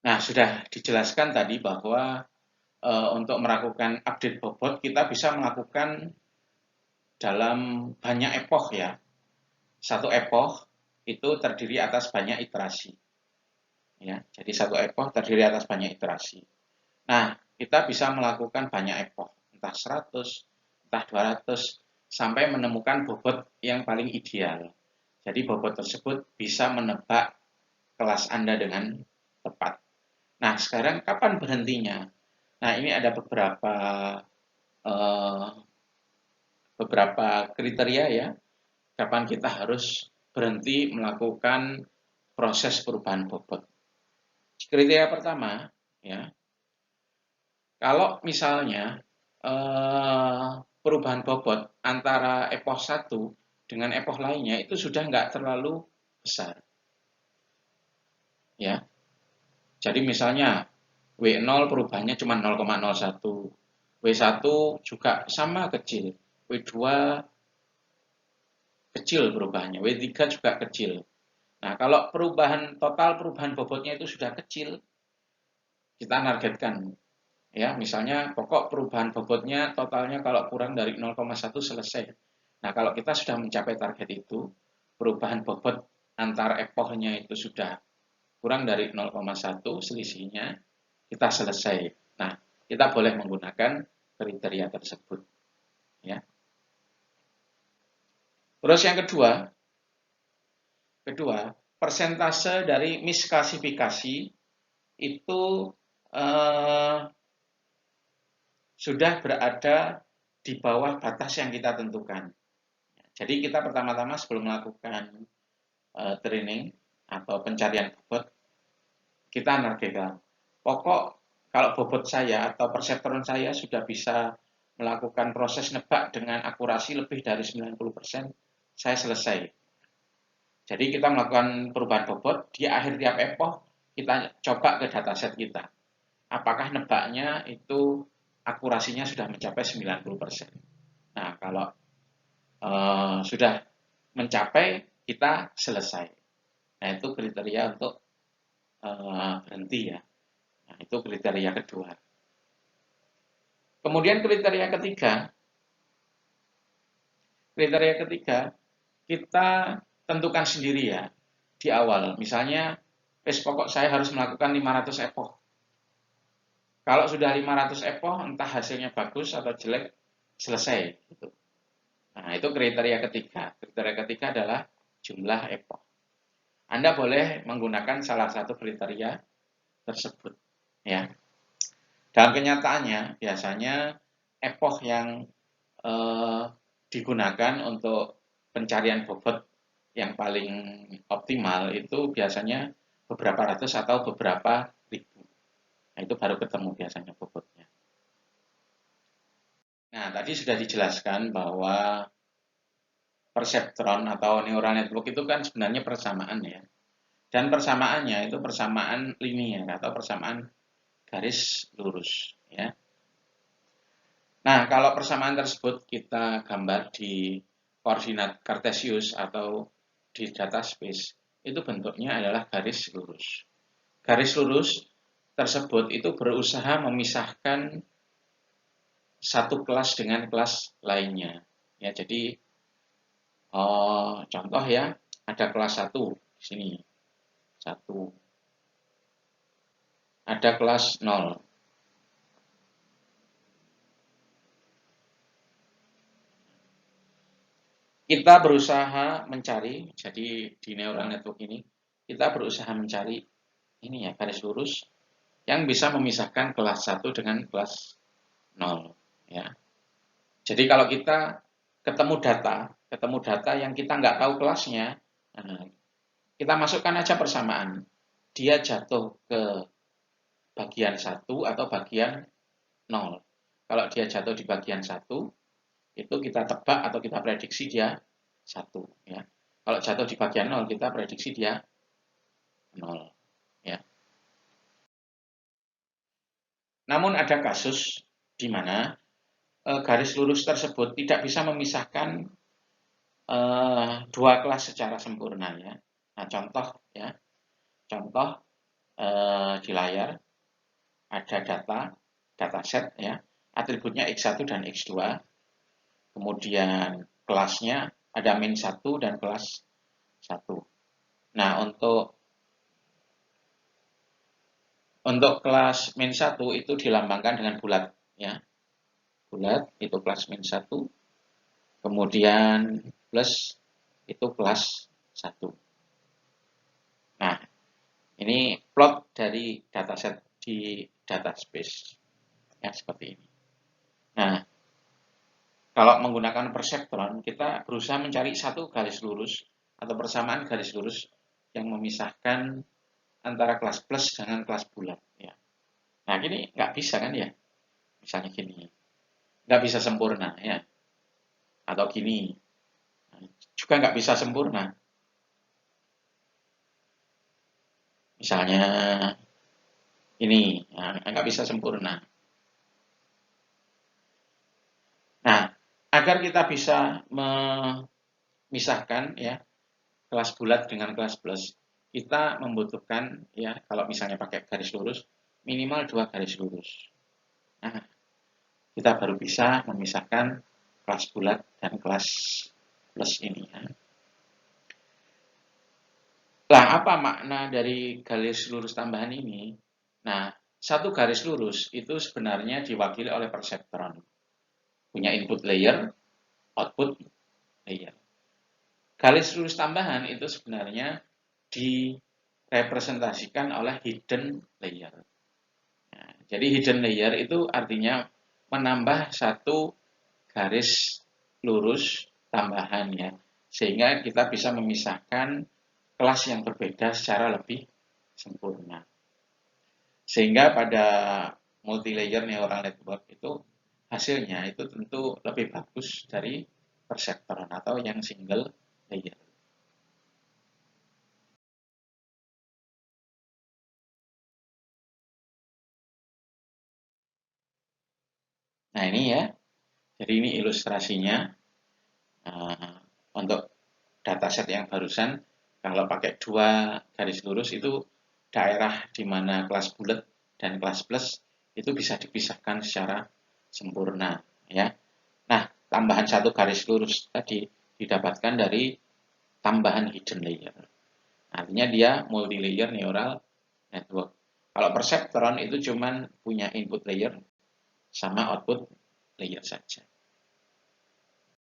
Nah, sudah dijelaskan tadi bahwa untuk melakukan update bobot kita bisa melakukan dalam banyak epoch ya. Satu epoch itu terdiri atas banyak iterasi. Ya, jadi satu epoch terdiri atas banyak iterasi. Nah, kita bisa melakukan banyak epoch, entah 100, entah 200, sampai menemukan bobot yang paling ideal. Jadi bobot tersebut bisa menebak kelas Anda dengan tepat. Nah, sekarang kapan berhentinya? Nah, ini ada eh, beberapa kriteria ya, kapan kita harus berhenti melakukan proses perubahan bobot. Kriteria pertama, ya, kalau misalnya perubahan bobot antara epoch 1 dengan epoch lainnya itu sudah nggak terlalu besar, ya. Jadi misalnya W0 perubahannya cuma 0,01, W1 juga sama kecil, W2 kecil perubahannya, W3 juga kecil. Nah, kalau total perubahan bobotnya itu sudah kecil, kita targetkan ya, misalnya pokok perubahan bobotnya totalnya kalau kurang dari 0,1 selesai. Nah, kalau kita sudah mencapai target itu, perubahan bobot antar epochnya itu sudah kurang dari 0,1 selisihnya, kita selesai. Nah, kita boleh menggunakan kriteria tersebut. Ya. Terus yang kedua, persentase dari misklasifikasi itu eh, sudah berada di bawah batas yang kita tentukan. Jadi kita pertama-tama sebelum melakukan training atau pencarian bobot, kita nargekan. Pokok kalau bobot saya atau perseptron saya sudah bisa melakukan proses nebak dengan akurasi lebih dari 90%, saya selesai. Jadi kita melakukan perubahan bobot, di akhir tiap epoch kita coba ke dataset kita. Apakah nebaknya itu akurasinya sudah mencapai 90%. Nah, kalau sudah mencapai, kita selesai. Nah, itu kriteria untuk berhenti ya. Nah, itu kriteria kedua. Kemudian kriteria ketiga kita tentukan sendiri ya di awal. Misalnya, pokok saya harus melakukan 500 epoch. Kalau sudah 500 epoch, entah hasilnya bagus atau jelek, selesai. Gitu. Nah, itu kriteria ketiga. Kriteria ketiga adalah jumlah epoch. Anda boleh menggunakan salah satu kriteria tersebut. Ya. Dalam kenyataannya, biasanya epoch yang digunakan untuk pencarian bobot yang paling optimal itu biasanya beberapa ratus atau beberapa ribu. Nah, itu baru ketemu biasanya bobotnya. Nah, tadi sudah dijelaskan bahwa perseptron atau neural network itu kan sebenarnya persamaan ya. Dan persamaannya itu persamaan linier atau persamaan garis lurus ya. Nah, kalau persamaan tersebut kita gambar di koordinat Cartesius atau di data space, itu bentuknya adalah garis lurus. Garis lurus tersebut itu berusaha memisahkan satu kelas dengan kelas lainnya. Ya, jadi contoh ya, ada kelas 1 di sini. 1. Ada kelas 0. Kita berusaha mencari, jadi di neural network ini, kita berusaha mencari ini ya, garis lurus yang bisa memisahkan kelas 1 dengan kelas 0. Ya. Jadi kalau kita ketemu data yang kita nggak tahu kelasnya, kita masukkan aja persamaan. Dia jatuh ke bagian 1 atau bagian 0. Kalau dia jatuh di bagian 1, itu kita tebak atau kita prediksi dia 1. Ya. Kalau jatuh di bagian 0, kita prediksi dia 0. Ya. Namun ada kasus di mana garis lurus tersebut tidak bisa memisahkan dua kelas secara sempurna ya. Nah, contoh di layar ada dataset ya, atributnya X1 dan X2, kemudian kelasnya ada min1 dan kelas 1. Nah, untuk kelas min1 itu dilambangkan dengan bulat ya. Bulat itu kelas min1, kemudian plus itu kelas 1. Nah, ini plot dari dataset di dataspace ya, seperti ini. Nah, kalau menggunakan perseptron, kita berusaha mencari satu garis lurus atau persamaan garis lurus yang memisahkan antara kelas plus dengan kelas bulat. Ya. Nah, ini nggak bisa kan ya? Misalnya gini, nggak bisa sempurna ya. Atau gini, juga nggak bisa sempurna. Misalnya ini, nggak bisa sempurna. Nah, agar kita bisa memisahkan ya kelas bulat dengan kelas plus, kita membutuhkan ya kalau misalnya pakai garis lurus minimal 2 garis lurus. Nah, kita baru bisa memisahkan kelas bulat dan kelas plus ini ya. Nah, apa makna dari garis lurus tambahan ini? Nah, satu garis lurus itu sebenarnya diwakili oleh perseptron. Punya input layer, output layer. Garis lurus tambahan itu sebenarnya direpresentasikan oleh hidden layer. Nah, jadi hidden layer itu artinya menambah satu garis lurus tambahan ya, sehingga kita bisa memisahkan kelas yang berbeda secara lebih sempurna. Sehingga pada multi-layer neural network itu hasilnya itu tentu lebih bagus dari perseptron atau yang single layer. Nah ini ya, jadi ini ilustrasinya untuk dataset yang barusan. Kalau pakai 2 garis lurus itu daerah di mana kelas bulat dan kelas plus itu bisa dipisahkan secara sempurna ya. Nah, tambahan 1 garis lurus tadi didapatkan dari tambahan hidden layer. Artinya dia multi layer neural network. Kalau perseptron itu cuman punya input layer sama output layer saja.